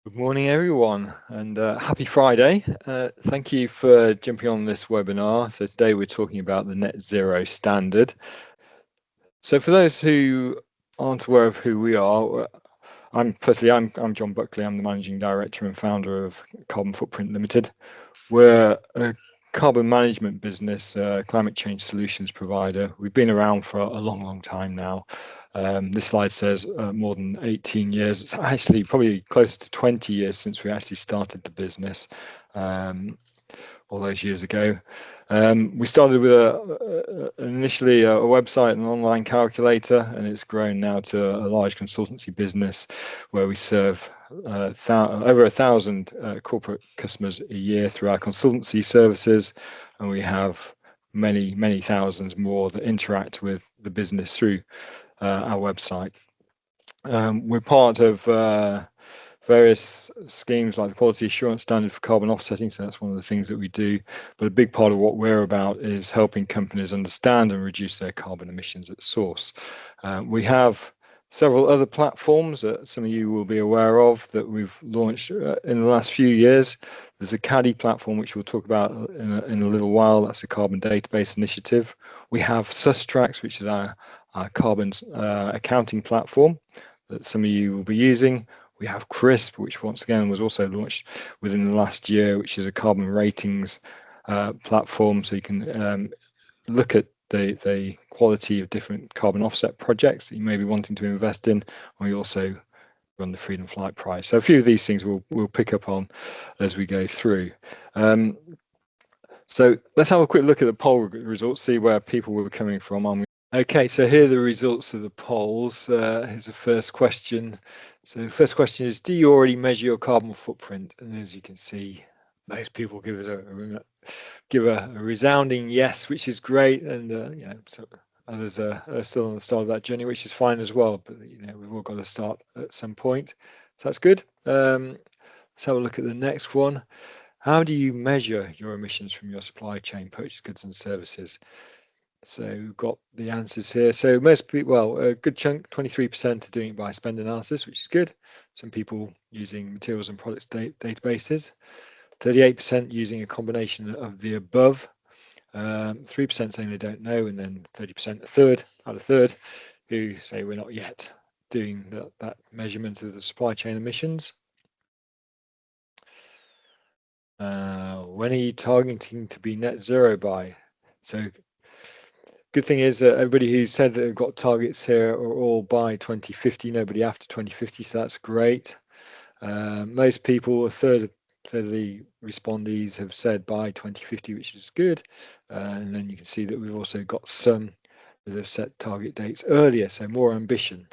Good morning, everyone, and happy Friday. Thank you for jumping on this webinar. So today we're talking about the net zero standard. So for those who aren't aware of who we are, I'm John Buckley. I'm the Managing Director and founder of Carbon Footprint Limited. We're a carbon management business, climate change solutions provider. We've been around for a long time now. This slide says more than 18 years. It's actually probably close to 20 years since we actually started the business all those years ago. We started with initially a website and an online calculator, and it's grown now to a large consultancy business where we serve over 1,000 corporate customers a year through our consultancy services, and we have many thousands more that interact with the business through our website. We're part of various schemes like the Quality Assurance Standard for carbon offsetting, so that's one of the things that we do. But a big part of what we're about is helping companies understand and reduce their carbon emissions at source. We have several other platforms that some of you will be aware of that we've launched in the last few years. There's a Caddy platform, which we'll talk about in a little while. That's a carbon database initiative. We have Sustrax, which is our carbon accounting platform that some of you will be using. We have CRISP, which once again was also launched within the last year, which is a carbon ratings platform. So you can look at the quality of different carbon offset projects that you may be wanting to invest in. We also run the Freedom Flight Prize. So a few of these things we'll pick up on as we go through. So let's have a quick look at the poll results, see where people were coming from. Okay, so here are the results of the polls. Here's the first question. So the first question is, do you already measure your carbon footprint? And as you can see, most people give us a resounding yes, which is great. And so others are still on the start of that journey, which is fine as well. But we've all got to start at some point. So that's good. Let's have a look at the next one. How do you measure your emissions from your supply chain, purchased goods and services? So we've got the answers here. So most people, well, a good chunk, 23% are doing it by spend analysis, which is good. Some people using materials and products databases. 38% using a combination of the above. 3% saying they don't know, and then 30%, a third, who say we're not yet doing that measurement of the supply chain emissions. When are you targeting to be net zero by? So good thing is that everybody who said that they've got targets here are all by 2050, nobody after 2050, so that's great. Most people, a third of the respondees have said by 2050, which is good. And then you can see that we've also got some that have set target dates earlier, so more ambitious.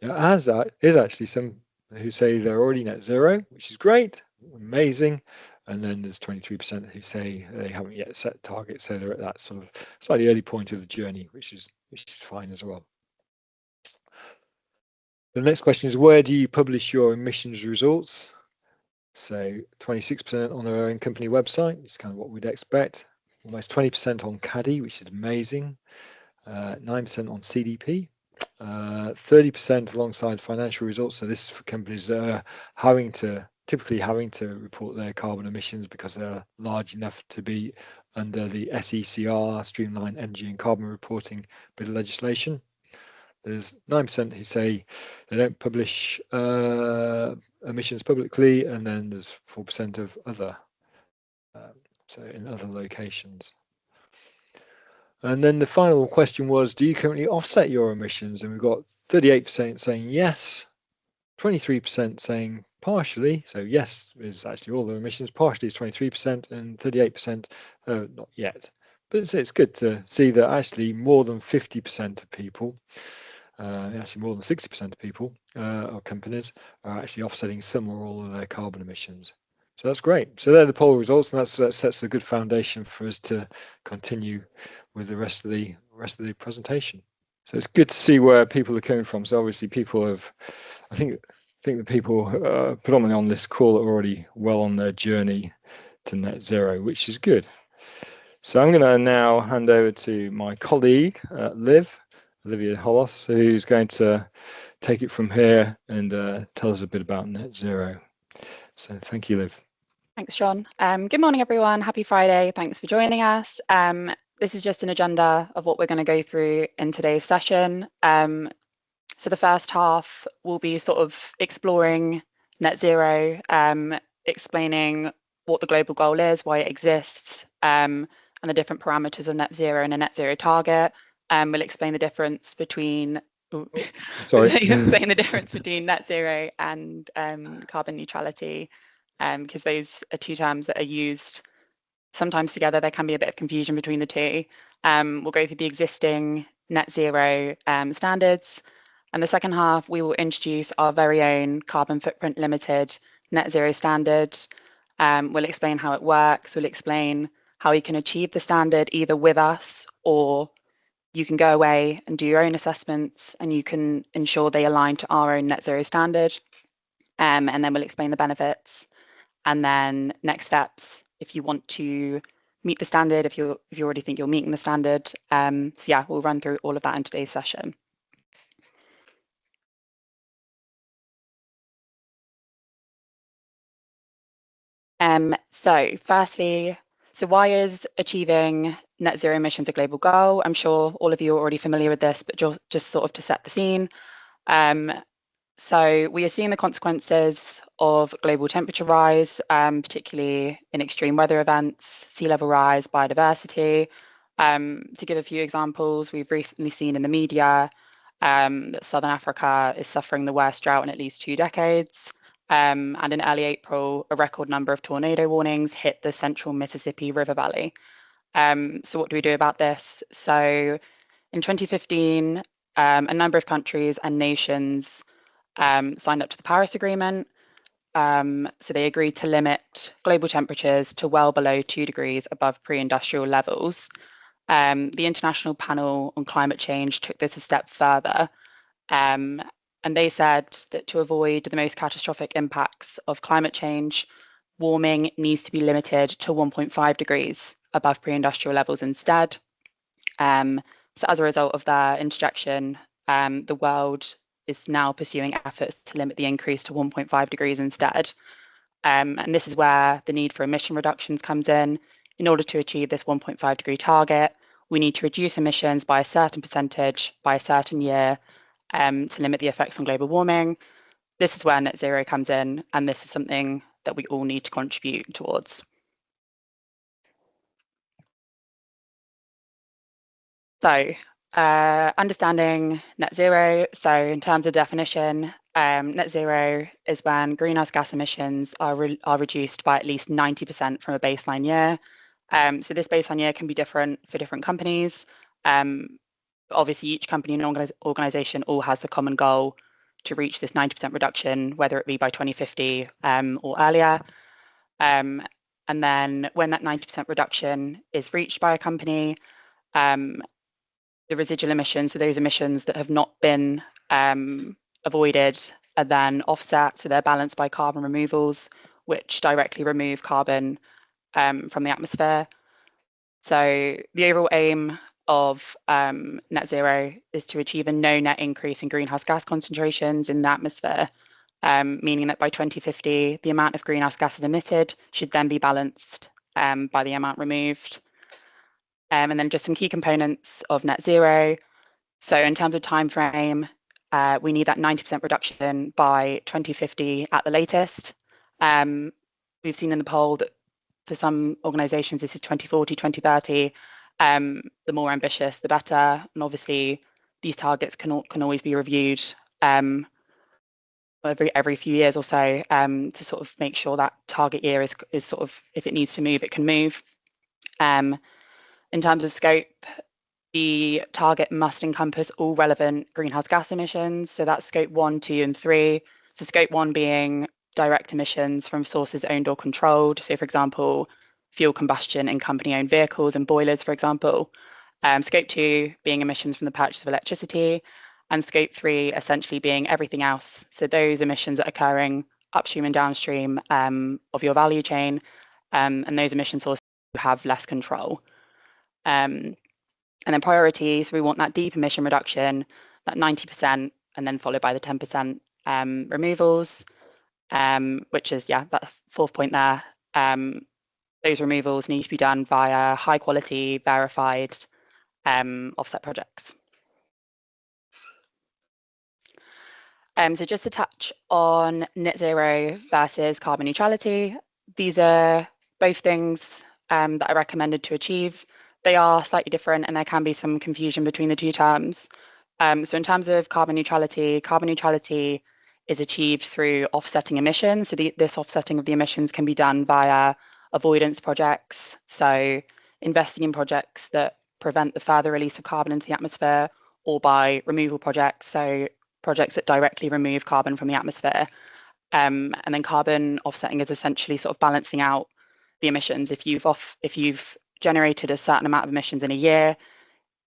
As is actually some who say they're already net zero, which is great, amazing. And then there's 23% who say they haven't yet set targets, so they're at that sort of slightly early point of the journey, which is fine as well. The next question is, where do you publish your emissions results? So 26% on their own company website, it's kind of what we'd expect. Almost 20% on Caddy, which is amazing. 9% on CDP. 30% alongside financial results. So this is for companies that are typically having to report their carbon emissions because they're large enough to be under the SECR, Streamlined Energy and Carbon Reporting bit of legislation. There's 9% who say they don't publish emissions publicly, and then there's 4% of other, so in other locations. And then the final question was, do you currently offset your emissions? And we've got 38% saying yes, 23% saying partially. So yes is actually all the emissions, partially is 23%, and 38% not yet. But it's good to see that actually more than 50% of people, actually more than 60% of people or companies are actually offsetting some or all of their carbon emissions. So that's great. So they're the poll results, and that sets a good foundation for us to continue with the rest of the presentation. So it's good to see where people are coming from. So obviously people have, I think the people predominantly on this call are already well on their journey to net zero, which is good. So I'm going to now hand over to my colleague, Liv, Olivia Hollos, who's going to take it from here and tell us a bit about net zero. So thank you, Liv. Thanks, John. Good morning, everyone. Happy Friday. Thanks for joining us. This is just an agenda of what we're going to go through in today's session. So the first half will be sort of exploring net zero, explaining what the global goal is, why it exists, and the different parameters of net zero and a net zero target. We'll explain the difference between explain the difference between net zero and carbon neutrality, because those are two terms that are used sometimes together. There can be a bit of confusion between the two. We'll go through the existing net zero standards. And the second half, we will introduce our very own carbon footprint limited net zero standard. We'll explain how it works. We'll explain how you can achieve the standard either with us, or you can go away and do your own assessments and you can ensure they align to our own net zero standard. And then we'll explain the benefits. And then next steps, if you want to meet the standard, if you already think you're meeting the standard. So yeah, we'll run through all of that in today's session. So firstly, why is achieving net zero emissions a global goal? I'm sure all of you are already familiar with this, but just sort of to set the scene. So we are seeing the consequences of global temperature rise, particularly in extreme weather events, sea level rise, biodiversity. To give a few examples, we've recently seen in the media that Southern Africa is suffering the worst drought in at least 2 decades. And in early April, a record number of tornado warnings hit the central Mississippi River Valley. So what do we do about this? So in 2015, a number of countries and nations signed up to the Paris Agreement. So they agreed to limit global temperatures to well below 2 degrees above pre-industrial levels. The International Panel on Climate Change took this a step further. And they said that to avoid the most catastrophic impacts of climate change, warming needs to be limited to 1.5 degrees above pre-industrial levels instead. So as a result of their interjection, the world is now pursuing efforts to limit the increase to 1.5 degrees instead. And this is where the need for emission reductions comes in. In order to achieve this 1.5 degree target, we need to reduce emissions by a certain percentage by a certain year to limit the effects on global warming. This is where net zero comes in, and this is something that we all need to contribute towards. So understanding net zero. So in terms of definition, net zero is when greenhouse gas emissions are reduced by at least 90% from a baseline year. So this baseline year can be different for different companies. Obviously, each company and organization all has the common goal to reach this 90% reduction, whether it be by 2050 or earlier. And then when that 90% reduction is reached by a company, the residual emissions, so those emissions that have not been avoided, are then offset. So they're balanced by carbon removals, which directly remove carbon from the atmosphere. So the overall aim of net zero is to achieve a no net increase in greenhouse gas concentrations in the atmosphere, meaning that by 2050, the amount of greenhouse gases emitted should then be balanced by the amount removed. And then just some key components of net zero. So in terms of time frame, we need that 90% reduction by 2050 at the latest. We've seen in the poll that for some organizations, this is 2040, 2030. The more ambitious, the better. And obviously, these targets can always be reviewed every few years or so to sort of make sure that target year is sort of, if it needs to move, it can move. In terms of scope, the target must encompass all relevant greenhouse gas emissions. So that's scope 1, 2, and 3. So scope 1 being direct emissions from sources owned or controlled. So for example, fuel combustion in company-owned vehicles and boilers, for example. Scope 2 being emissions from the purchase of electricity. And scope 3 essentially being everything else. So those emissions that are occurring upstream and downstream of your value chain, and those emission sources have less control. And then priorities, we want that deep emission reduction, that 90%, and then followed by the 10% removals, which is, that fourth point there. Those removals need to be done via high quality, verified offset projects. So just to touch on net zero versus carbon neutrality, these are both things that are recommended to achieve. They are slightly different and there can be some confusion between the two terms. So in terms of carbon neutrality is achieved through offsetting emissions. So this offsetting of the emissions can be done via avoidance projects. So investing in projects that prevent the further release of carbon into the atmosphere, or by removal projects. So projects that directly remove carbon from the atmosphere. And then carbon offsetting is essentially sort of balancing out the emissions. If you've generated a certain amount of emissions in a year,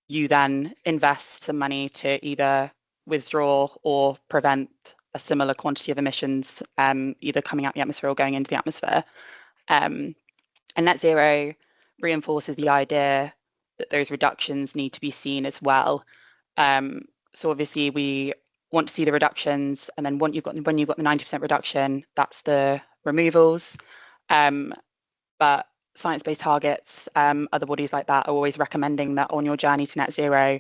you then invest some money to either withdraw or prevent a similar quantity of emissions either coming out the atmosphere or going into the atmosphere. And net zero reinforces the idea that those reductions need to be seen as well. So obviously we want to see the reductions, and then when you've got the 90% reduction, that's the removals. But science-based targets, other bodies like that are always recommending that on your journey to net zero,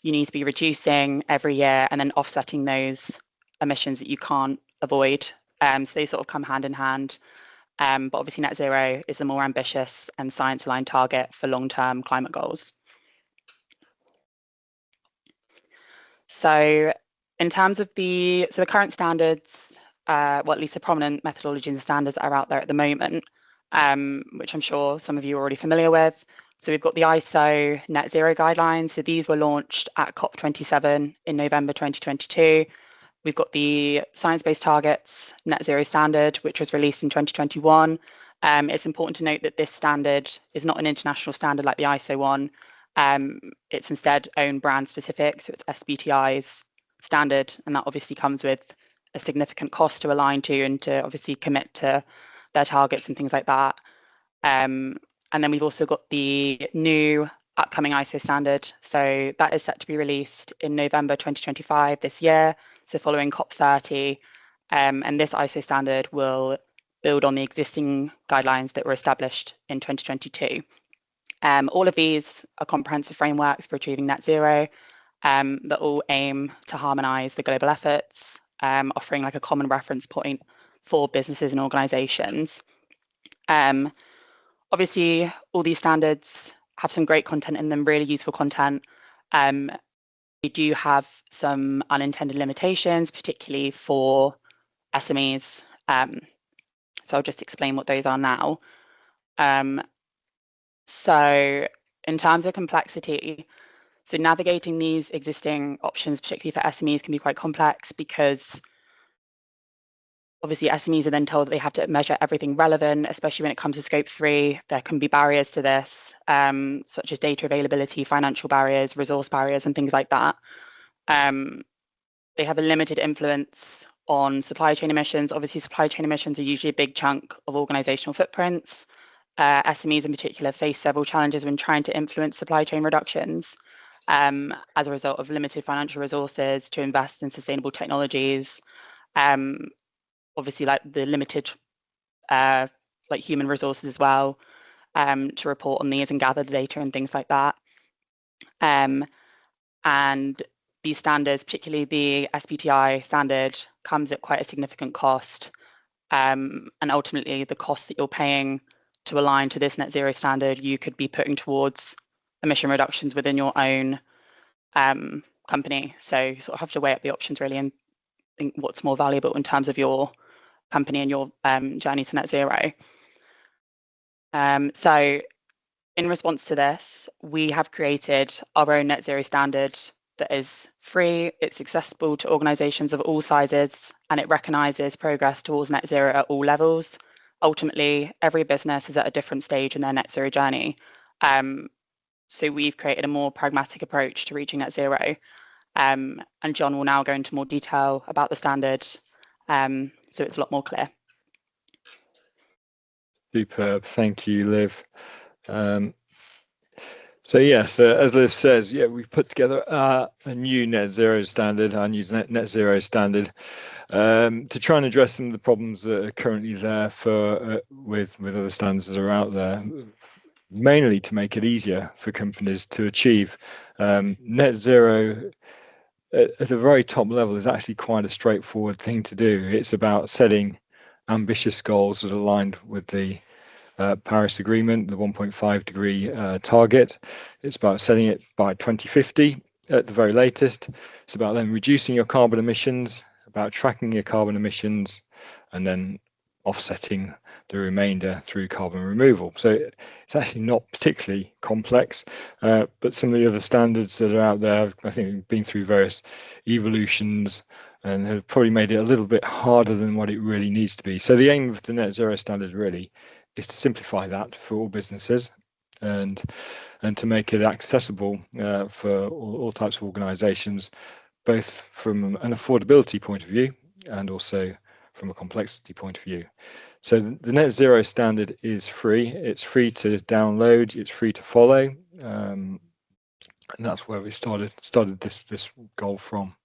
you need to be reducing every year and then offsetting those emissions that you can't avoid. So they sort of come hand in hand. But obviously net zero is a more ambitious and science-aligned target for long-term climate goals. So in terms of the current standards, well, at least the prominent methodologies and standards that are out there at the moment, which I'm sure some of you are already familiar with. So we've got the ISO net zero guidelines. So these were launched at COP27 in November 2022. We've got the science-based targets net zero standard, which was released in 2021. It's important to note that this standard is not an international standard like the ISO one. It's instead own brand specific, so it's SBTi's standard, and that obviously comes with a significant cost to align to and to obviously commit to their targets and things like that. And then we've also got the new upcoming ISO standard. So that is set to be released in November 2025 this year, so following COP30. And this ISO standard will build on the existing guidelines that were established in 2022. All of these are comprehensive frameworks for achieving net zero that all aim to harmonise the global efforts, offering like a common reference point for businesses and organisations. Obviously, all these standards have some great content in them, really useful content. We do have some unintended limitations, particularly for SMEs. So I'll just explain what those are now. So in terms of complexity, so navigating these existing options, particularly for SMEs, can be quite complex because obviously SMEs are then told that they have to measure everything relevant, especially when it comes to scope 3. There can be barriers to this, such as data availability, financial barriers, resource barriers, and things like that. They have a limited influence on supply chain emissions. Obviously, supply chain emissions are usually a big chunk of organizational footprints. SMEs in particular face several challenges when trying to influence supply chain reductions as a result of limited financial resources to invest in sustainable technologies. Obviously, like the limited like human resources as well to report on these and gather the data and things like that. And these standards, particularly the SBTi standard, comes at quite a significant cost. And ultimately, the cost that you're paying to align to this net zero standard, you could be putting towards emission reductions within your own company. So you sort of have to weigh up the options really and think what's more valuable in terms of your company and your journey to net zero. So in response to this, we have created our own net zero standard that is free, it's accessible to organisations of all sizes, and it recognises progress towards net zero at all levels. Ultimately, every business is at a different stage in their net zero journey. So we've created a more pragmatic approach to reaching net zero. And John will now go into more detail about the standard, so it's a lot more clear. Superb, thank you, Liv. So yes, as Liv says, yeah, we've put together a new net zero standard, our new net zero standard, to try and address some of the problems that are currently there for with other standards that are out there, mainly to make it easier for companies to achieve. Net zero at the very top level is actually quite a straightforward thing to do. It's about setting ambitious goals that are aligned with the Paris Agreement, the 1.5 degree target. It's about setting it by 2050 at the very latest. It's about then reducing your carbon emissions, about tracking your carbon emissions, and then offsetting the remainder through carbon removal. So it's actually not particularly complex, but some of the other standards that are out there, I think, have been through various evolutions and have probably made it a little bit harder than what it really needs to be. So the aim of the net zero standard really is to simplify that for all businesses and to make it accessible for all types of organizations, both from an affordability point of view and also from a complexity point of view. So the net zero standard is free. It's free to download. It's free to follow, and that's where we started this goal from.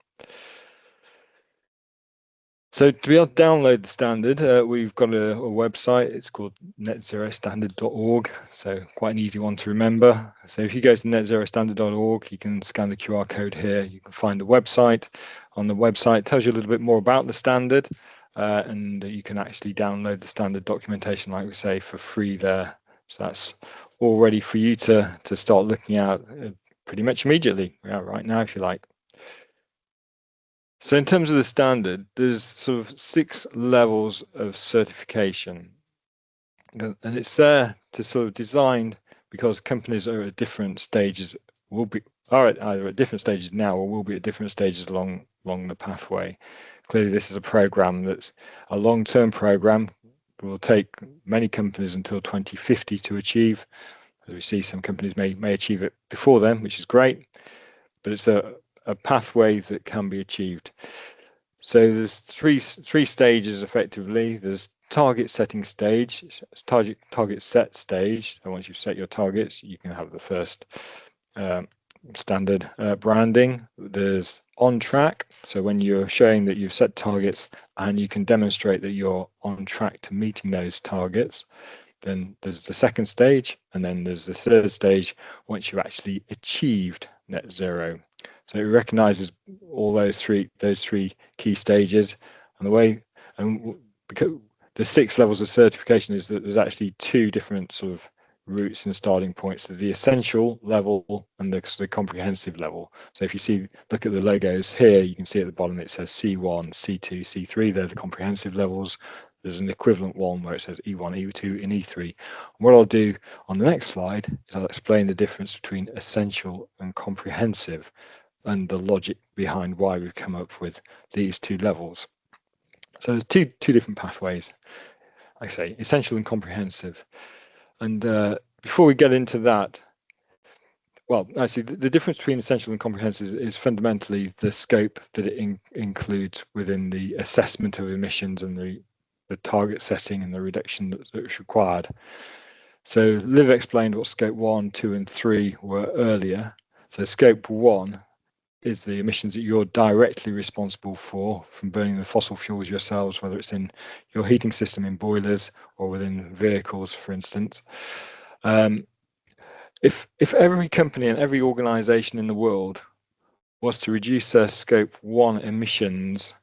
So to be able to download the standard, we've got a website. It's called netzerostandard.org. So quite an easy one to remember. So if you go to netzerostandard.org, you can scan the QR code here. You can find the website. On the website, it tells you a little bit more about the standard, and you can actually download the standard documentation, like we say, for free there. So that's all ready for you to start looking at pretty much immediately, right now, if you like. So in terms of the standard, there's sort of 6 levels of certification, and it's there to sort of designed because companies are at different stages, are either at different stages now or will be at different stages along the pathway. Clearly, this is a program that's a long-term program. It will take many companies until 2050 to achieve. As we see, some companies may achieve it before then, which is great, but it's a pathway that can be achieved. So there's three stages effectively. There's target setting stage, target set stage. So once you've set your targets, you can have the first standard branding. There's on track. So when you're showing that you've set targets and you can demonstrate that you're on track to meeting those targets, then there's the second stage, and then there's the third stage once you've actually achieved net zero. So it recognizes all those three key stages, and the way, and because the 6 levels of certification is that there's actually 2 different sort of routes and starting points. There's the essential level and the comprehensive level. So if you look at the logos here, you can see at the bottom it says C1, C2, C3. They're the comprehensive levels. There's an equivalent one where it says E1, E2, and E3. And what I'll do on the next slide is I'll explain the difference between essential and comprehensive and the logic behind why we've come up with these 2 levels. So there's two different pathways, like I say, essential and comprehensive. And before we get into that, well, actually, the difference between essential and comprehensive is fundamentally the scope that it includes within the assessment of emissions and the target setting and the reduction that's required. So Liv explained what scope 1, 2, and 3 were earlier. So scope 1 is the emissions that you're directly responsible for from burning the fossil fuels yourselves, whether it's in your heating system in boilers or within vehicles, for instance. If every company and every organization in the world was to reduce their scope 1 emissions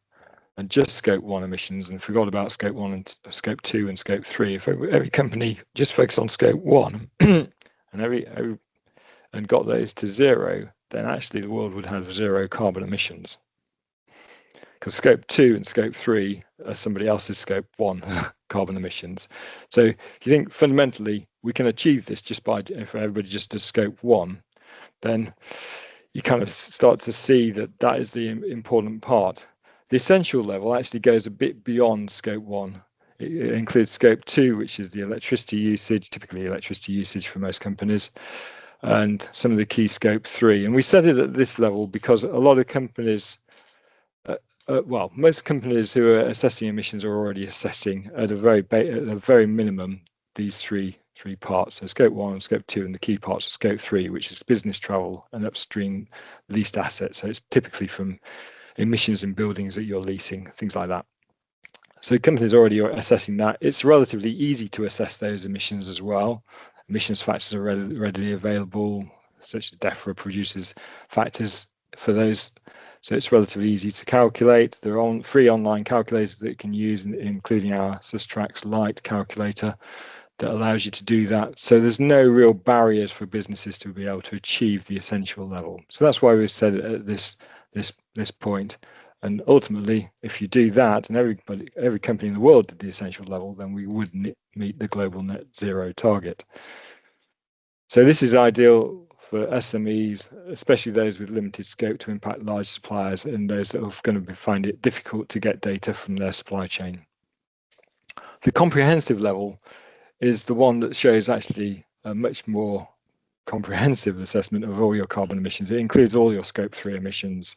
and just scope 1 emissions and forgot about scope 1 and scope 2 and scope 3, if every company just focused on scope 1 and and got those to 0, then actually the world would have 0 carbon emissions. Because scope 2 and scope 3 are somebody else's scope 1 carbon emissions. So if you think fundamentally we can achieve this just by, if everybody just does scope 1, then you kind of start to see that is the important part. The essential level actually goes a bit beyond scope 1. It includes scope 2, which is the electricity usage, typically electricity usage for most companies, and some of the key scope 3. And we set it at this level because a lot of companies, most companies who are assessing emissions are already assessing at a very minimum these 3 three parts. So scope 1, scope 2, and the key parts of scope 3, which is business travel and upstream leased assets. So it's typically from emissions in buildings that you're leasing, things like that. So companies already are assessing that. It's relatively easy to assess those emissions as well. Emissions factors are readily available, such as DEFRA produces factors for those. So it's relatively easy to calculate. There are free online calculators that you can use, including our Sustrax Lite calculator that allows you to do that. So there's no real barriers for businesses to be able to achieve the essential level. So that's why we've said at this point. And ultimately, if you do that, and every company in the world did the essential level, then we would meet the global net zero target. So this is ideal for SMEs, especially those with limited scope to impact large suppliers and those that are going to find it difficult to get data from their supply chain. The comprehensive level is the one that shows actually a much more comprehensive assessment of all your carbon emissions. It includes all your scope 3 emissions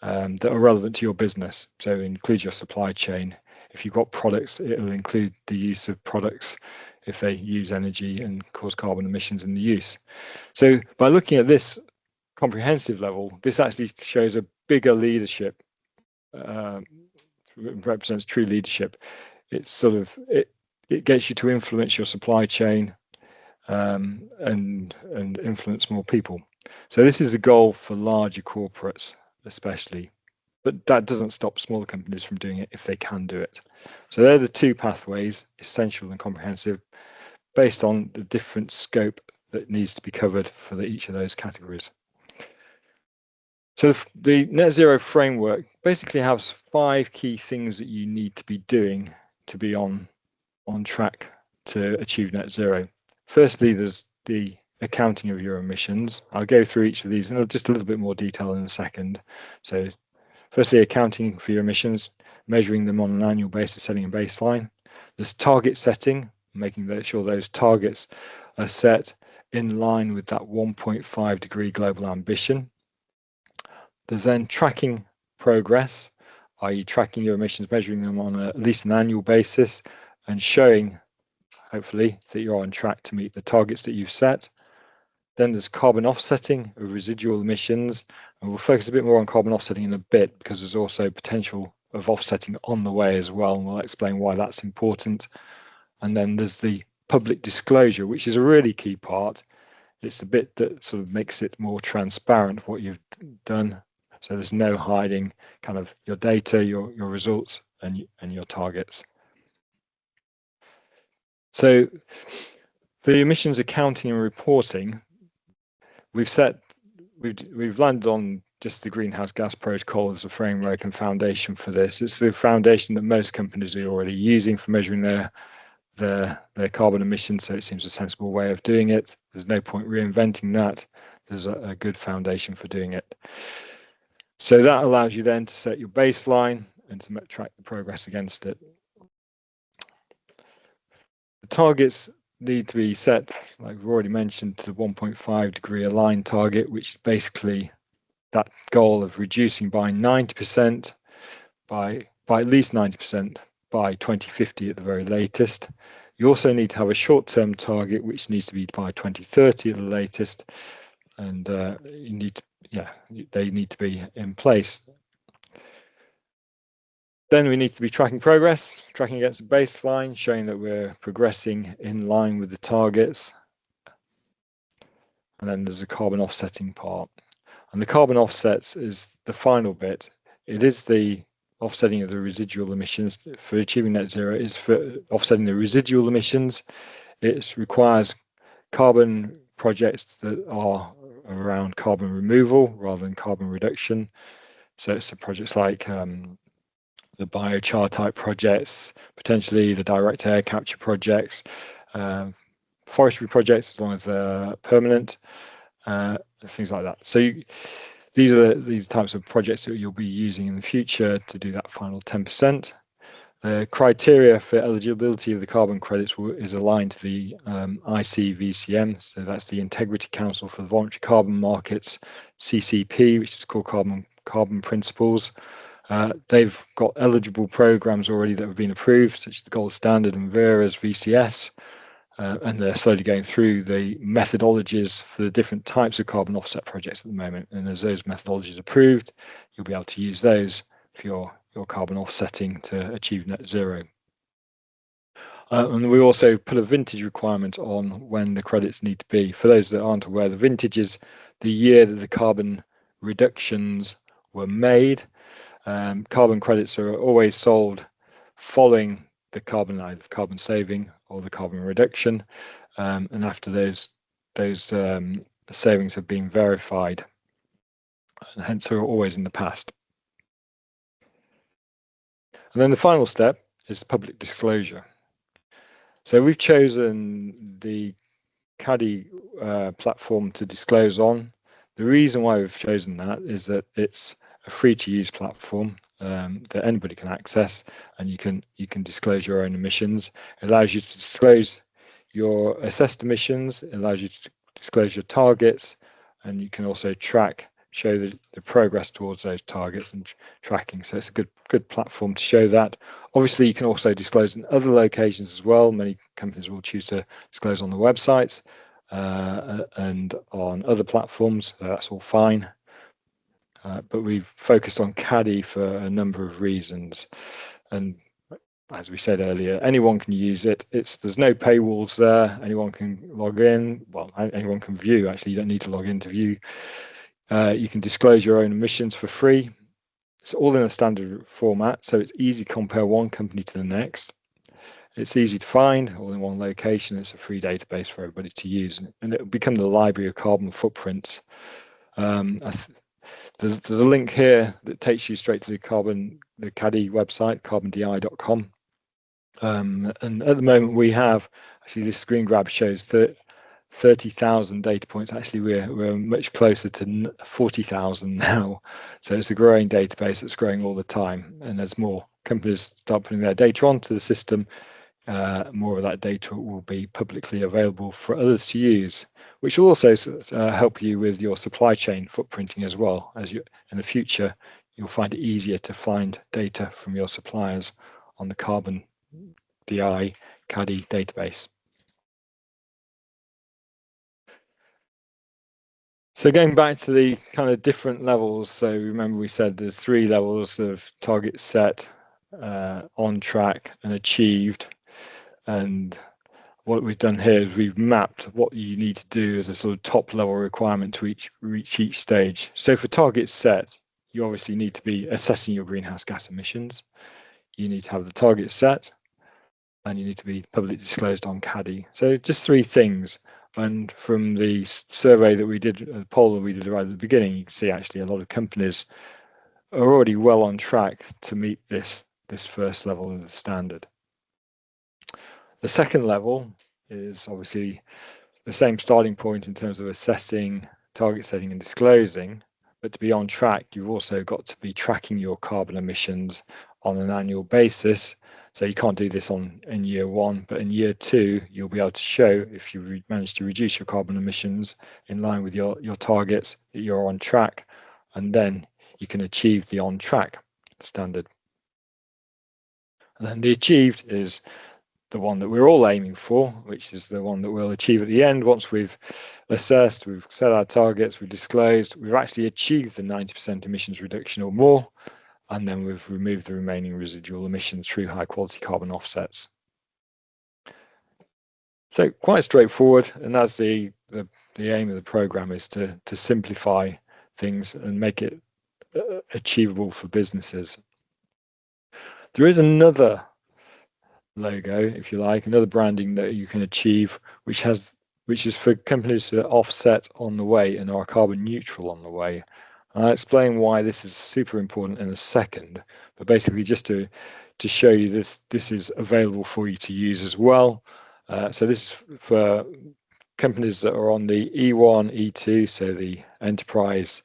that are relevant to your business. So it includes your supply chain. If you've got products, it'll include the use of products if they use energy and cause carbon emissions in the use. So by looking at this comprehensive level, this actually shows a bigger leadership, represents true leadership. It's sort of, it gets you to influence your supply chain and influence more people. So this is a goal for larger corporates, especially, but that doesn't stop smaller companies from doing it if they can do it. So they're the two pathways, essential and comprehensive, based on the different scope that needs to be covered for each of those categories. So the net zero framework basically has 5 key things that you need to be doing to be on track to achieve net zero. Firstly, there's the accounting of your emissions. I'll go through each of these in just a little bit more detail in a second. So firstly, accounting for your emissions, measuring them on an annual basis, setting a baseline. There's target setting, making sure those targets are set in line with that 1.5 degree global ambition. There's then tracking progress, i.e. tracking your emissions, measuring them on at least an annual basis and showing, hopefully, that you're on track to meet the targets that you've set. Then there's carbon offsetting of residual emissions, and we'll focus a bit more on carbon offsetting in a bit because there's also potential of offsetting on the way as well, and we'll explain why that's important. And then there's the public disclosure, which is a really key part. It's the bit that sort of makes it more transparent what you've done. So there's no hiding kind of your data, your results, and your targets. So the emissions accounting and reporting, we've landed on just the greenhouse gas protocol as a framework and foundation for this. It's the foundation that most companies are already using for measuring their carbon emissions, so it seems a sensible way of doing it. There's no point reinventing that. There's a good foundation for doing it. So that allows you then to set your baseline and to track the progress against it. The targets need to be set, like we've already mentioned, to the 1.5 degree aligned target, which is basically that goal of reducing by 90%, by at least 90% by 2050 at the very latest. You also need to have a short-term target, which needs to be by 2030 at the latest, and they need to be in place. Then we need to be tracking progress, tracking against the baseline, showing that we're progressing in line with the targets. And then there's a carbon offsetting part. And the carbon offsets is the final bit. It is the offsetting of the residual emissions. For achieving net zero is for offsetting the residual emissions. It requires carbon projects that are around carbon removal rather than carbon reduction. So it's the projects like the biochar type projects, potentially the direct air capture projects, forestry projects as long as they're permanent, things like that. So these are these types of projects that you'll be using in the future to do that final 10%. The criteria for eligibility of the carbon credits is aligned to the ICVCM, so that's the Integrity Council for the Voluntary Carbon Markets, CCP, which is called Carbon Principles. They've got eligible programs already that have been approved, such as the Gold Standard and Vera's VCS. and they're slowly going through the methodologies for the different types of carbon offset projects at the moment. And as those methodologies are approved, you'll be able to use those for your carbon offsetting to achieve net zero. And we also put a vintage requirement on when the credits need to be. For those that aren't aware, the vintage is the year that the carbon reductions were made. Carbon credits are always sold following the either carbon saving or the carbon reduction, and after those savings have been verified, and hence are always in the past. And then the final step is public disclosure. So we've chosen the Caddy platform to disclose on. The reason why we've chosen that is that it's a free to use platform that anybody can access, and you can disclose your own emissions. It allows you to disclose your assessed emissions, it allows you to disclose your targets, and you can also show the progress towards those targets and tracking. So it's a good platform to show that. Obviously, you can also disclose in other locations as well. Many companies will choose to disclose on the websites and on other platforms. That's all fine. But we've focused on Caddy for a number of reasons. And as we said earlier, anyone can use it. There's no paywalls there. Anyone can log in. Well, anyone can view. Actually, you don't need to log in to view. You can disclose your own emissions for free. It's all in a standard format, so it's easy to compare one company to the next. It's easy to find, all in one location. It's a free database for everybody to use, and it will become the library of carbon footprints. There's a link here that takes you straight to the Caddy website, carbandi.com. And at the moment we have, actually this screen grab shows that 30,000 data points. Actually, we're much closer to 40,000 now. So it's a growing database that's growing all the time. And as more companies start putting their data onto the system, more of that data will be publicly available for others to use, which will also help you with your supply chain footprinting as well. As you in the future, you'll find it easier to find data from your suppliers on the Carbon DI Caddy database. So going back to the kind of different levels, so remember we said there's 3 levels of target set, on track and achieved. And what we've done here is we've mapped what you need to do as a sort of top level requirement to reach each stage. So for target set, you obviously need to be assessing your greenhouse gas emissions. You need to have the target set, and you need to be publicly disclosed on Caddy. So just 3 things. And from the survey that we did, the poll that we did right at the beginning, you can see actually a lot of companies are already well on track to meet this first level of the standard. The second level is obviously the same starting point in terms of assessing, target setting and disclosing, but to be on track, you've also got to be tracking your carbon emissions on an annual basis. So you can't do this in year 1, but in year 2, you'll be able to show if you manage to reduce your carbon emissions in line with your targets, that you're on track, and then you can achieve the on track standard. And then the achieved is the one that we're all aiming for, which is the one that we'll achieve at the end. Once we've assessed, we've set our targets, we've disclosed, we've actually achieved the 90% emissions reduction or more, and then we've removed the remaining residual emissions through high quality carbon offsets. So quite straightforward, and that's the aim of the program, is to simplify things and make it achievable for businesses. There is another logo, if you like, another branding that you can achieve, which is for companies that offset on the way and are carbon neutral on the way. And I'll explain why this is super important in a second, but basically just to show you this is available for you to use as well. So this is for companies that are on the E1, E2, so the enterprise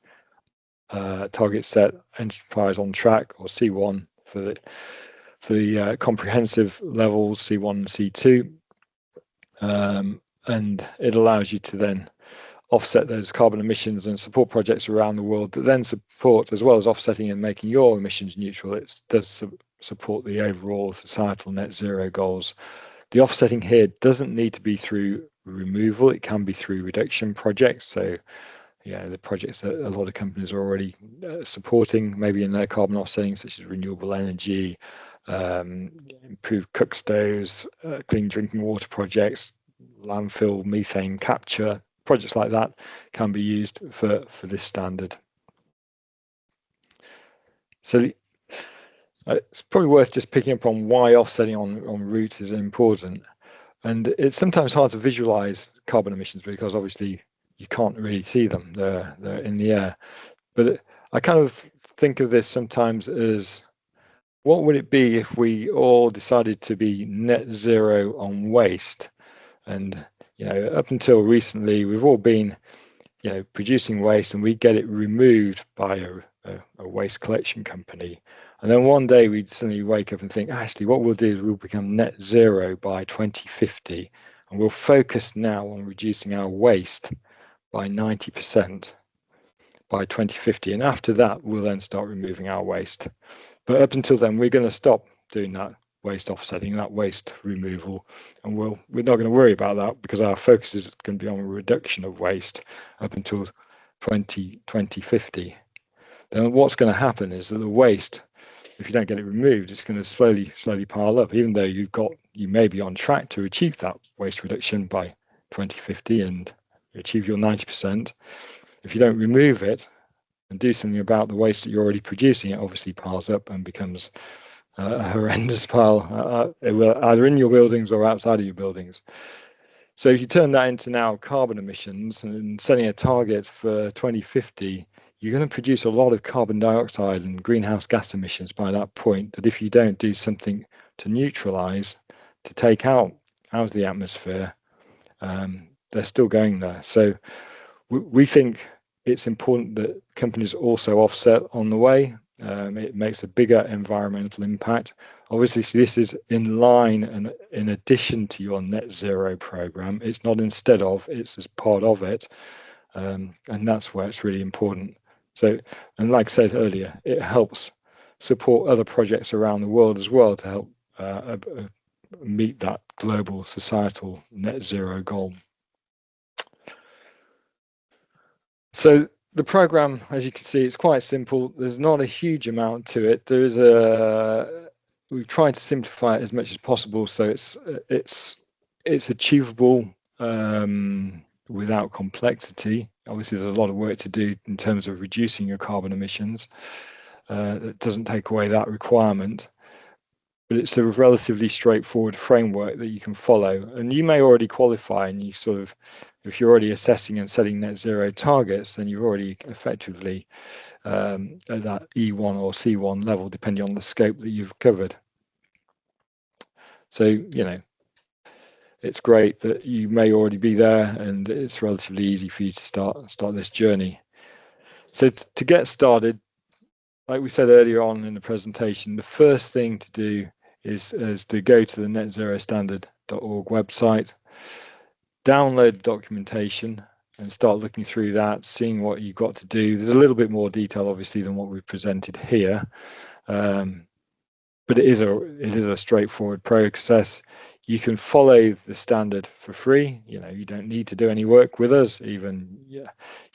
target set, enterprise on track, or C1 for the comprehensive levels, C1 and C2, and it allows you to then offset those carbon emissions and support projects around the world that then support, as well as offsetting and making your emissions neutral, it does support the overall societal net zero goals. The offsetting here doesn't need to be through removal. It can be through reduction projects. So yeah, the projects that a lot of companies are already supporting, maybe in their carbon offsetting, such as renewable energy, improved cook stoves, clean drinking water projects, landfill methane capture, projects like that can be used for this standard. So it's probably worth just picking up on why offsetting on routes is important. And it's sometimes hard to visualize carbon emissions because obviously you can't really see them, they're in the air. But I kind of think of this sometimes as, what would it be if we all decided to be net zero on waste? And up until recently, we've all been producing waste, and we get it removed by a waste collection company. And then one day we'd suddenly wake up and think, actually, what we'll do is we'll become net zero by 2050, and we'll focus now on reducing our waste by 90% by 2050. And after that, we'll then start removing our waste. But up until then, we're going to stop doing that waste offsetting, that waste removal, and we're not going to worry about that because our focus is going to be on reduction of waste up until 2050. Then what's going to happen is that the waste, if you don't get it removed, it's going to slowly pile up, even though you may be on track to achieve that waste reduction by 2050 and achieve your 90%. If you don't remove it and do something about the waste that you're already producing, it obviously piles up and becomes a horrendous pile, either in your buildings or outside of your buildings. So if you turn that into now carbon emissions and setting a target for 2050, you're going to produce a lot of carbon dioxide and greenhouse gas emissions by that point, that if you don't do something to neutralize, to take out of the atmosphere, they're still going there. So we think it's important that companies also offset on the way. It makes a bigger environmental impact. Obviously, this is in line and in addition to your net zero program. It's not instead of, it's as part of it. And that's where it's really important. So, and like I said earlier, it helps support other projects around the world as well to help meet that global societal net zero goal. So the program, as you can see, it's quite simple. There's not a huge amount to it. We've tried to simplify it as much as possible, so it's achievable without complexity. Obviously, there's a lot of work to do in terms of reducing your carbon emissions. It doesn't take away that requirement, but it's a relatively straightforward framework that you can follow. And you may already qualify, and if you're already assessing and setting net zero targets, then you're already effectively at that E1 or C1 level, depending on the scope that you've covered. So, it's great that you may already be there, and it's relatively easy for you to start this journey. So to get started, like we said earlier on in the presentation, the first thing to do is to go to the netzerostandard.org website, download the documentation and start looking through that, seeing what you've got to do. There's a little bit more detail, obviously, than what we've presented here, but it is a straightforward process. You can follow the standard for free. You don't need to do any work with us, even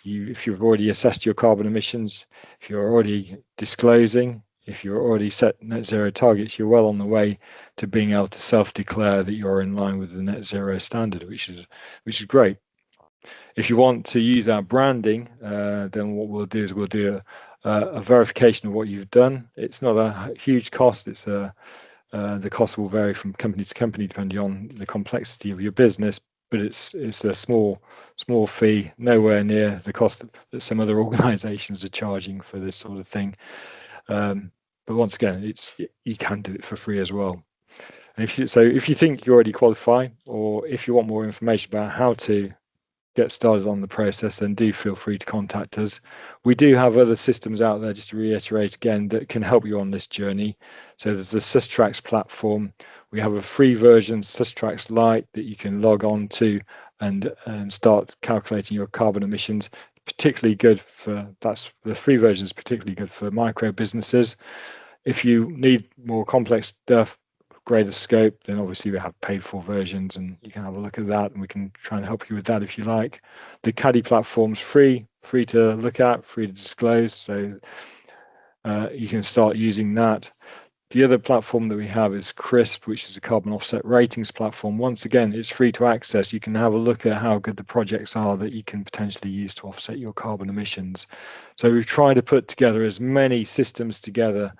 if you've already assessed your carbon emissions, if you're already disclosing, if you're already set net zero targets, you're well on the way to being able to self-declare that you're in line with the net zero standard, which is great. If you want to use our branding, then what we'll do is we'll do a verification of what you've done. It's not a huge cost. It's the cost will vary from company to company depending on the complexity of your business, but it's a small fee, nowhere near the cost that some other organisations are charging for this sort of thing. But once again, you can do it for free as well. And if you think you already qualify, or if you want more information about how to get started on the process, then do feel free to contact us. We do have other systems out there, just to reiterate again, that can help you on this journey. So there's the Sustrax platform. We have a free version, Sustrax Lite, that you can log on to and start calculating your carbon emissions. Particularly good the free version is particularly good for micro businesses. If you need more complex stuff, greater scope, then obviously we have paid for versions, and you can have a look at that, and we can try and help you with that if you like. The Caddy platform's free to look at, free to disclose, so you can start using that. The other platform that we have is CRISP, which is a carbon offset ratings platform. Once again, it's free to access. You can have a look at how good the projects are that you can potentially use to offset your carbon emissions. So we've tried to put together as many systems together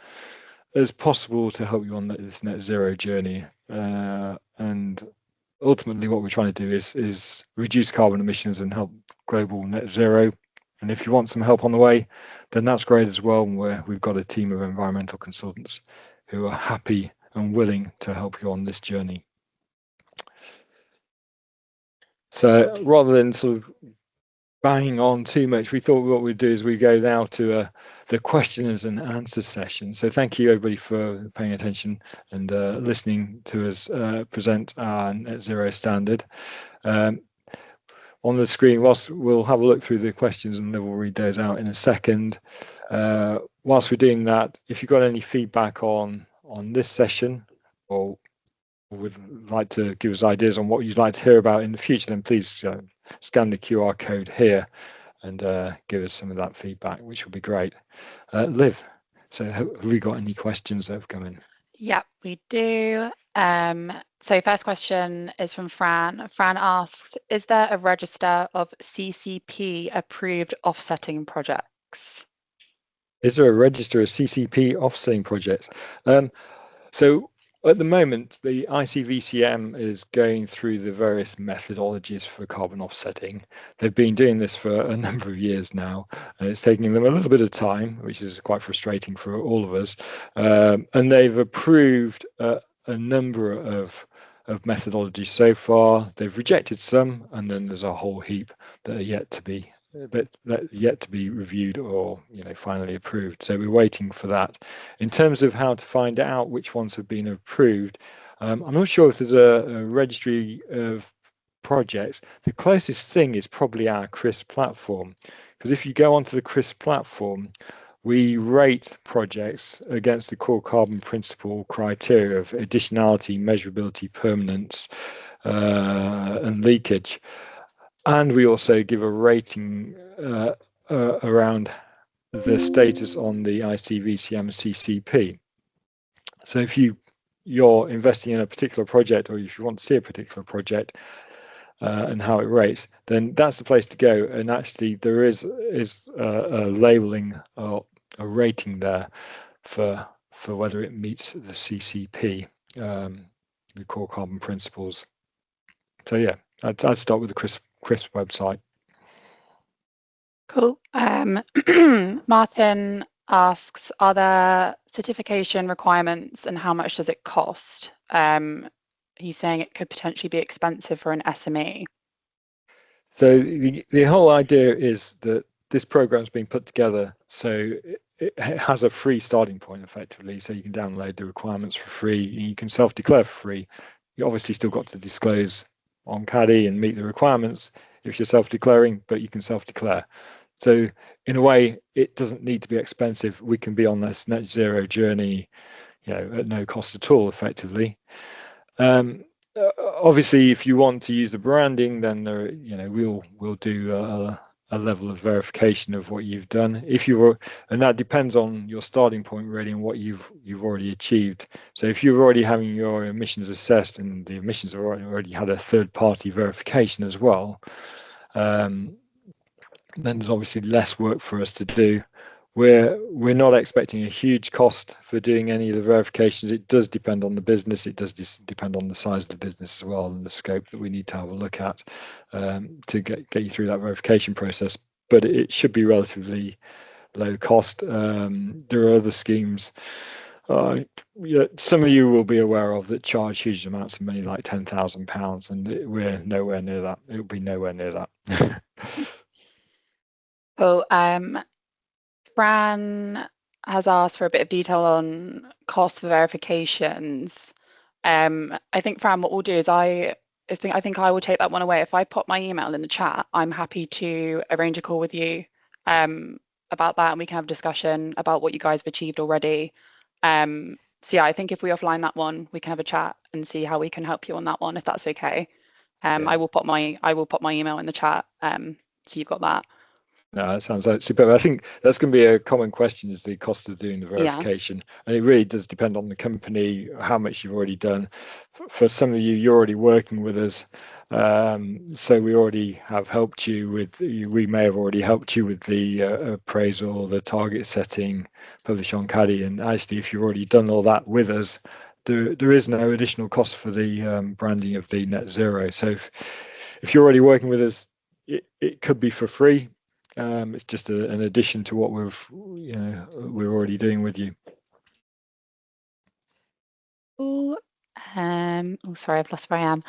as possible to help you on this net zero journey. And ultimately what we're trying to do is reduce carbon emissions and help global net zero. And if you want some help on the way, then that's great as well. And we've got a team of environmental consultants who are happy and willing to help you on this journey. So rather than sort of banging on too much, we thought what we'd do is we go now to the questions and answers session. So thank you everybody for paying attention and listening to us present our net zero standard. On the screen, whilst we'll have a look through the questions and then we'll read those out in a second. Whilst we're doing that, if you've got any feedback on this session or would like to give us ideas on what you'd like to hear about in the future, then please scan the QR code here and give us some of that feedback, which will be great. Liv, so have we got any questions that have come in? Yeah, we do. So first question is from Fran. Fran asks, is there a register of CCP approved offsetting projects? Is there a register of CCP offsetting projects? So at the moment, the ICVCM is going through the various methodologies for carbon offsetting. They've been doing this for a number of years now, and it's taking them a little bit of time, which is quite frustrating for all of us. And they've approved a number of methodologies so far. They've rejected some, and then there's a whole heap that are yet to be reviewed or finally approved. So we're waiting for that. In terms of how to find out which ones have been approved, I'm not sure if there's a registry of projects. The closest thing is probably our CRISP platform, because if you go onto the CRISP platform, we rate projects against the core carbon principle criteria of additionality, measurability, permanence, and leakage. And we also give a rating around the status on the ICVCM CCP. So if you're investing in a particular project, or if you want to see a particular project and how it rates, then that's the place to go. And actually, there is a labeling or a rating there for whether it meets the CCP, the core carbon principles. So yeah, I'd start with the CRISP website. Cool. Martin asks, are there certification requirements and how much does it cost? He's saying it could potentially be expensive for an SME. So the whole idea is that this program's been put together so it has a free starting point effectively, so you can download the requirements for free, and you can self-declare for free. You obviously still got to disclose on Caddy and meet the requirements if you're self-declaring, but you can self-declare. So in a way, it doesn't need to be expensive. We can be on this net zero journey, at no cost at all, effectively. Obviously, if you want to use the branding, then we'll do a level of verification of what you've done. And that depends on your starting point really and what you've already achieved. So if you're already having your emissions assessed and the emissions have already had a third-party verification as well, then there's obviously less work for us to do. We're not expecting a huge cost for doing any of the verifications. It does depend on the business. It does depend on the size of the business as well and the scope that we need to have a look at to get you through that verification process. But it should be relatively low cost. There are other schemes. Some of you will be aware of that charge huge amounts of money, like £10,000, and we're nowhere near that. It will be nowhere near that. Well, Fran has asked for a bit of detail on cost for verifications. I think, Fran, what we'll do is I think I will take that one away. If I pop my email in the chat, I'm happy to arrange a call with you about that, and we can have a discussion about what you guys have achieved already. So yeah, I think if we offline that one, we can have a chat and see how we can help you on that one, if that's okay. Yeah. I will pop my email in the chat, so you've got that. No, that sounds like superb. I think that's going to be a common question, is the cost of doing the Yeah. verification. And it really does depend on the company, how much you've already done. For some of you, you're already working with us. So we already have helped you with, we may have already helped you with the appraisal, the target setting, publish on Caddy. And actually, if you've already done all that with us, there is no additional cost for the branding of the net zero. So if you're already working with us, it could be for free. It's just an addition to what we're already doing with you. Sorry, I've lost where I am.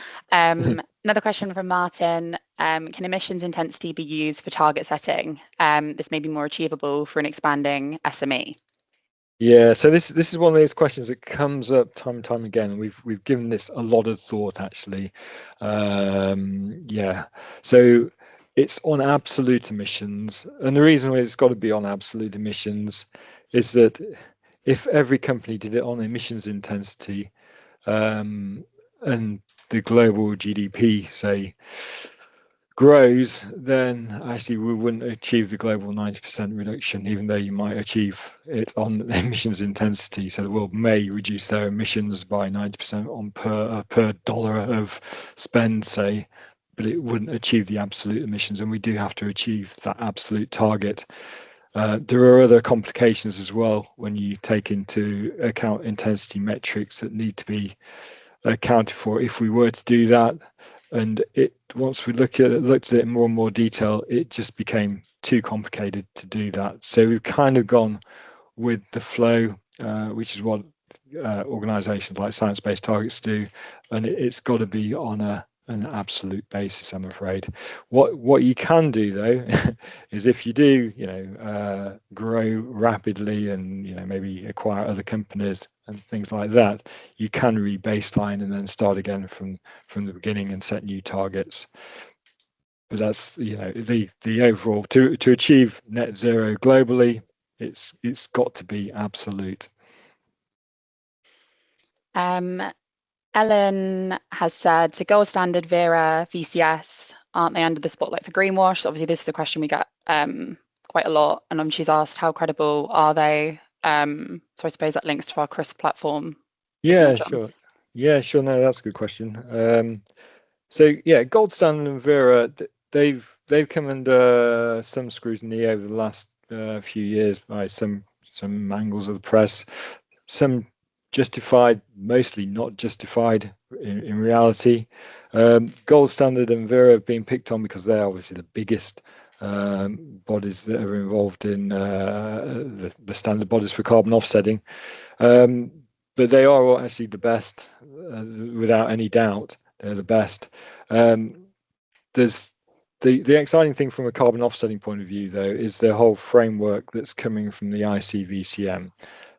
Another question from Martin. Can emissions intensity be used for target setting? This may be more achievable for an expanding SME. Yeah, so this is one of those questions that comes up time and time again, and we've given this a lot of thought, actually. Yeah, so it's on absolute emissions, and the reason why it's got to be on absolute emissions is that if every company did it on emissions intensity, and the global GDP, say, grows, then actually we wouldn't achieve the global 90% reduction, even though you might achieve it on emissions intensity. So the world may reduce their emissions by 90% on per dollar of spend, say, but it wouldn't achieve the absolute emissions, and we do have to achieve that absolute target. There are other complications as well when you take into account intensity metrics that need to be accounted for if we were to do that. And once we looked at it in more and more detail, it just became too complicated to do that. So we've kind of gone with the flow, which is what organizations like science-based targets do, and it's got to be on an absolute basis, I'm afraid. What you can do though is, if you do grow rapidly and maybe acquire other companies and things like that, you can re-baseline and then start again from the beginning and set new targets. But that's the overall, to achieve net zero globally, it's got to be absolute. Ellen has said, so gold standard, Vera, VCS, aren't they under the spotlight for greenwash? Obviously, this is a question we get quite a lot, and she's asked, how credible are they? So I suppose that links to our CRISP platform. Yeah, sure. Yeah, sure. No, that's a good question. So yeah, gold standard and Vera, they've come under some scrutiny over the last few years by some angles of the press, some justified, mostly not justified in reality. Gold standard and Vera have been picked on because they're obviously the biggest bodies that are involved in the standard bodies for carbon offsetting. But they are actually the best, without any doubt. They're the best. There's the exciting thing from a carbon offsetting point of view, though, is the whole framework that's coming from the ICVCM.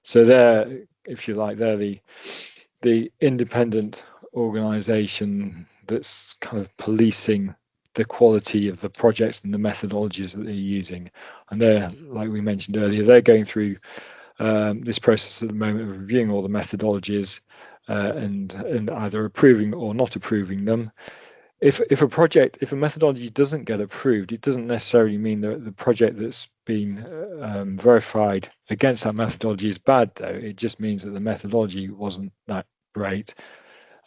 So they're, if you like, they're the independent organisation that's kind of policing the quality of the projects and the methodologies that they're using. And they're, like we mentioned earlier, they're going through this process at the moment of reviewing all the methodologies and either approving or not approving them. If a methodology doesn't get approved, it doesn't necessarily mean that the project that's been verified against that methodology is bad, though. It just means that the methodology wasn't that great.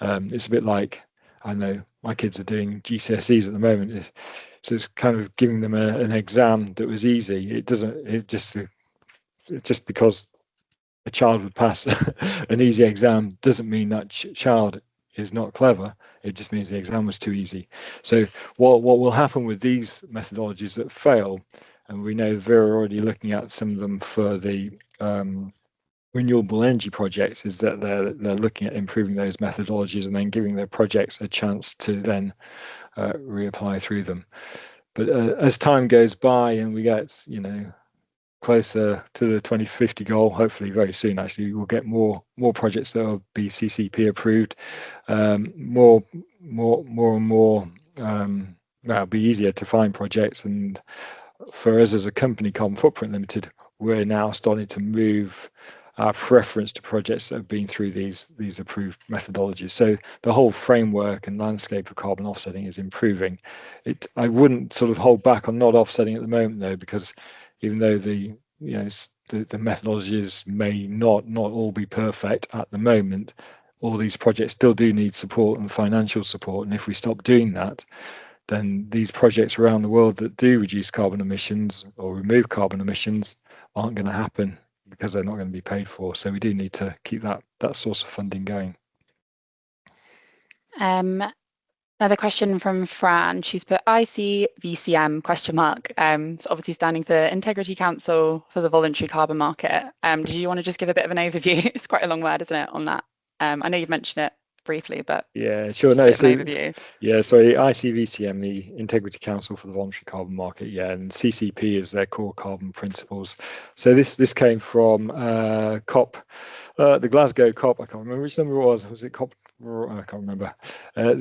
It's a bit like, I know my kids are doing GCSEs at the moment, so it's kind of giving them an exam that was easy. Just because a child would pass an easy exam doesn't mean that child is not clever. It just means the exam was too easy. So what will happen with these methodologies that fail, and we know Vera are already looking at some of them for the renewable energy projects, is that they're looking at improving those methodologies and then giving their projects a chance to then reapply through them. But as time goes by and we get closer to the 2050 goal, hopefully very soon, actually, we'll get more projects that will be CCP approved, more and more. It'll be easier to find projects, and for us as a company, Carbon Footprint Limited, we're now starting to move our preference to projects that have been through these approved methodologies. So the whole framework and landscape of carbon offsetting is improving. I wouldn't sort of hold back on not offsetting at the moment though, because even though the methodologies may not all be perfect at the moment, all these projects still do need support and financial support. And if we stop doing that, then these projects around the world that do reduce carbon emissions or remove carbon emissions aren't going to happen because they're not going to be paid for. So we do need to keep that source of funding going. Another question from Fran. She's put ICVCM ? So obviously standing for Integrity Council for the Voluntary Carbon Market. Did you want to just give a bit of an overview? It's quite a long word, isn't it, on that? I know you've mentioned it briefly, but yeah, sure. No, so overview. Yeah, sorry, ICVCM, the Integrity Council for the Voluntary Carbon Market, yeah, and CCP is their core carbon principles. So this came from COP, the Glasgow COP. I can't remember which number it was. Was it COP? I can't remember. But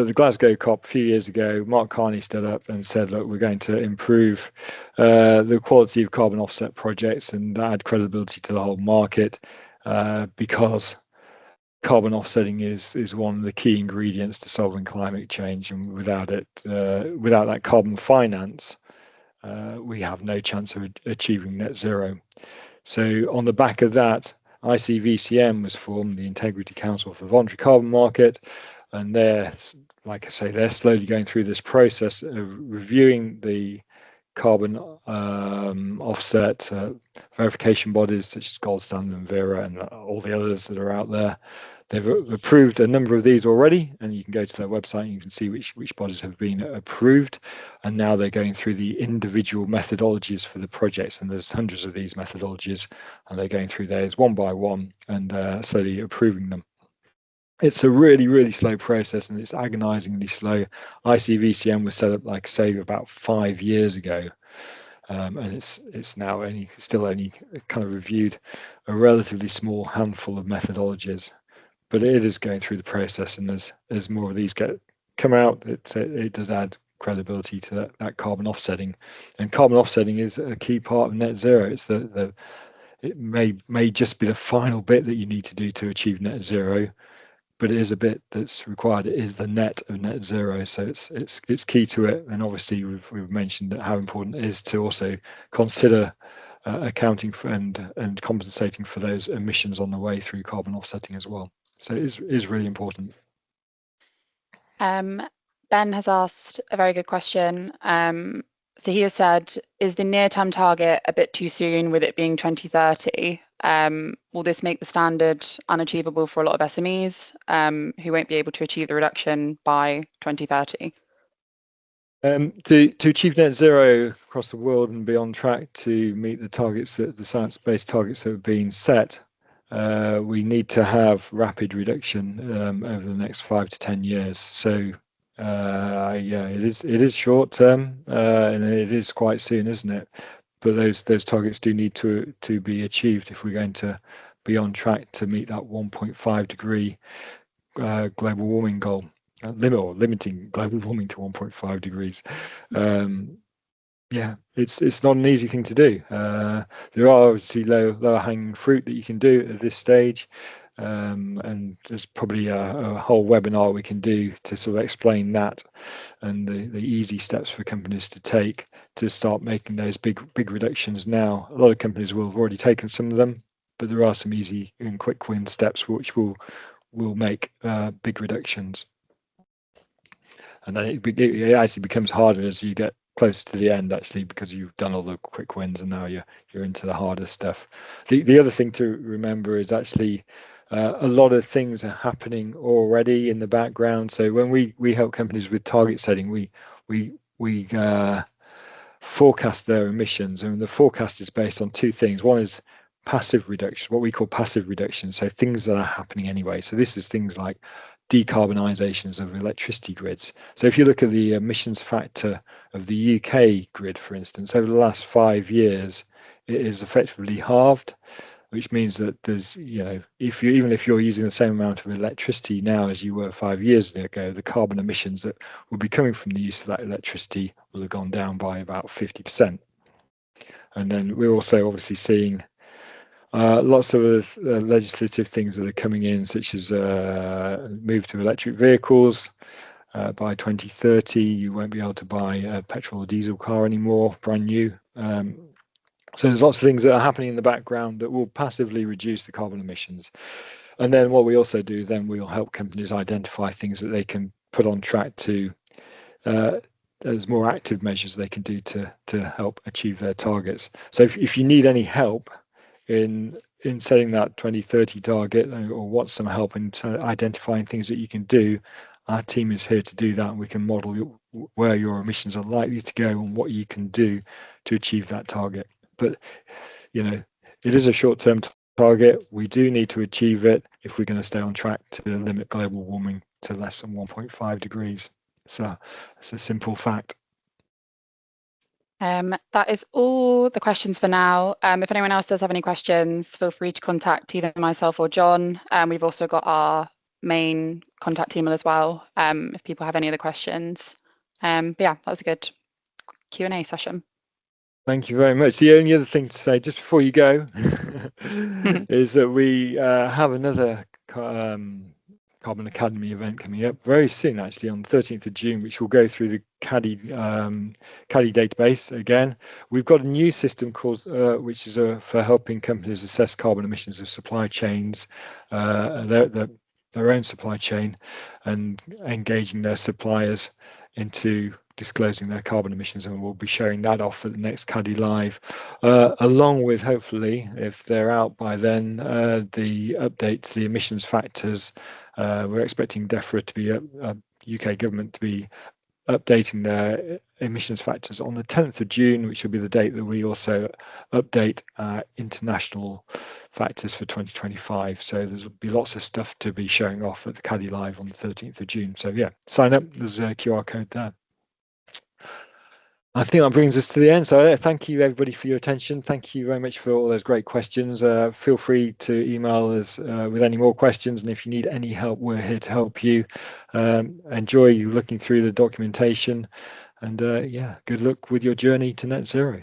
the Glasgow COP a few years ago, Mark Carney stood up and said, look, we're going to improve the quality of carbon offset projects and add credibility to the whole market because carbon offsetting is one of the key ingredients to solving climate change, and without it, without that carbon finance, we have no chance of achieving net zero. So on the back of that, ICVCM was formed, the Integrity Council for the Voluntary Carbon Market, and they're, like I say, they're slowly going through this process of reviewing the carbon offset verification bodies such as Gold Standard and Vera and all the others that are out there. They've approved a number of these already, and you can go to their website and you can see which bodies have been approved. And now they're going through the individual methodologies for the projects, and there's hundreds of these methodologies, and they're going through those one by one and slowly approving them. It's a really, really slow process, and it's agonizingly slow. ICVCM was set up, like I say, about 5 years ago. And it's now still only kind of reviewed a relatively small handful of methodologies. But it is going through the process, and as more of these come out, it does add credibility to that carbon offsetting. And carbon offsetting is a key part of net zero. It's it may just be the final bit that you need to do to achieve net zero, but it is a bit that's required. It is the net of net zero, so it's key to it. And obviously we've mentioned that how important it is to also consider accounting for and compensating for those emissions on the way through carbon offsetting as well. So it is really important. Ben has asked a very good question. So he has said, is the near-term target a bit too soon with it being 2030? Will this make the standard unachievable for a lot of SMEs who won't be able to achieve the reduction by 2030? To achieve net zero across the world and be on track to meet the targets, the science-based targets that have been set, we need to have rapid reduction over the next 5 to 10 years. So yeah, it is short term and it is quite soon, isn't it? But those targets do need to be achieved if we're going to be on track to meet that 1.5 degree global warming goal, limiting global warming to 1.5 degrees. Yeah, it's not an easy thing to do. There are obviously lower hanging fruit that you can do at this stage, and there's probably a whole webinar we can do to sort of explain that and the easy steps for companies to take to start making those big reductions now. A lot of companies will have already taken some of them, but there are some easy and quick win steps which will make big reductions. And then it actually becomes harder as you get close to the end, actually, because you've done all the quick wins and now you're into the harder stuff. The other thing to remember is actually a lot of things are happening already in the background. So when we help companies with target setting, we forecast their emissions, and the forecast is based on two things. One is passive reduction, what we call passive reduction, so things that are happening anyway. So this is things like decarbonizations of electricity grids. So if you look at the emissions factor of the UK grid, for instance, over the last 5 years, it is effectively halved, which means that there's, even if you're using the same amount of electricity now as you were 5 years ago, the carbon emissions that will be coming from the use of that electricity will have gone down by about 50%. And then we're also obviously seeing Lots of legislative things that are coming in, such as move to electric vehicles. By 2030, you won't be able to buy a petrol or diesel car anymore, brand new. So there's lots of things that are happening in the background that will passively reduce the carbon emissions. And then what we also do, then we'll help companies identify things that they can put on track to, there's more active measures they can do to help achieve their targets. So if you need any help in setting that 2030 target, or want some help in identifying things that you can do, our team is here to do that, and we can model where your emissions are likely to go and what you can do to achieve that target. But it is a short-term target. We do need to achieve it if we're going to stay on track to limit global warming to less than 1.5 degrees. So it's a simple fact. That is all the questions for now. If anyone else does have any questions, feel free to contact either myself or John. We've also got our main contact email as well, if people have any other questions. But yeah, that was a good Q&A session. Thank you very much. The only other thing to say just before you go is that we have another Carbon Academy event coming up very soon, actually, on the 13th of June, which will go through the CADI database again. We've got a new system called, which is for helping companies assess carbon emissions of supply chains, their own supply chain, and engaging their suppliers into disclosing their carbon emissions, and we'll be showing that off at the next CADI Live, along with, hopefully, if they're out by then, the update to the emissions factors. We're expecting DEFRA to be UK government to be updating their emissions factors on the 10th of June, which will be the date that we also update international factors for 2025. So there'll be lots of stuff to be showing off at the CADI Live on the 13th of June. So yeah, sign up. There's a QR code there. I think that brings us to the end. So thank you everybody for your attention. Thank you very much for all those great questions. Feel free to email us with any more questions, and if you need any help, we're here to help you. Enjoy looking through the documentation, and yeah, good luck with your journey to net zero.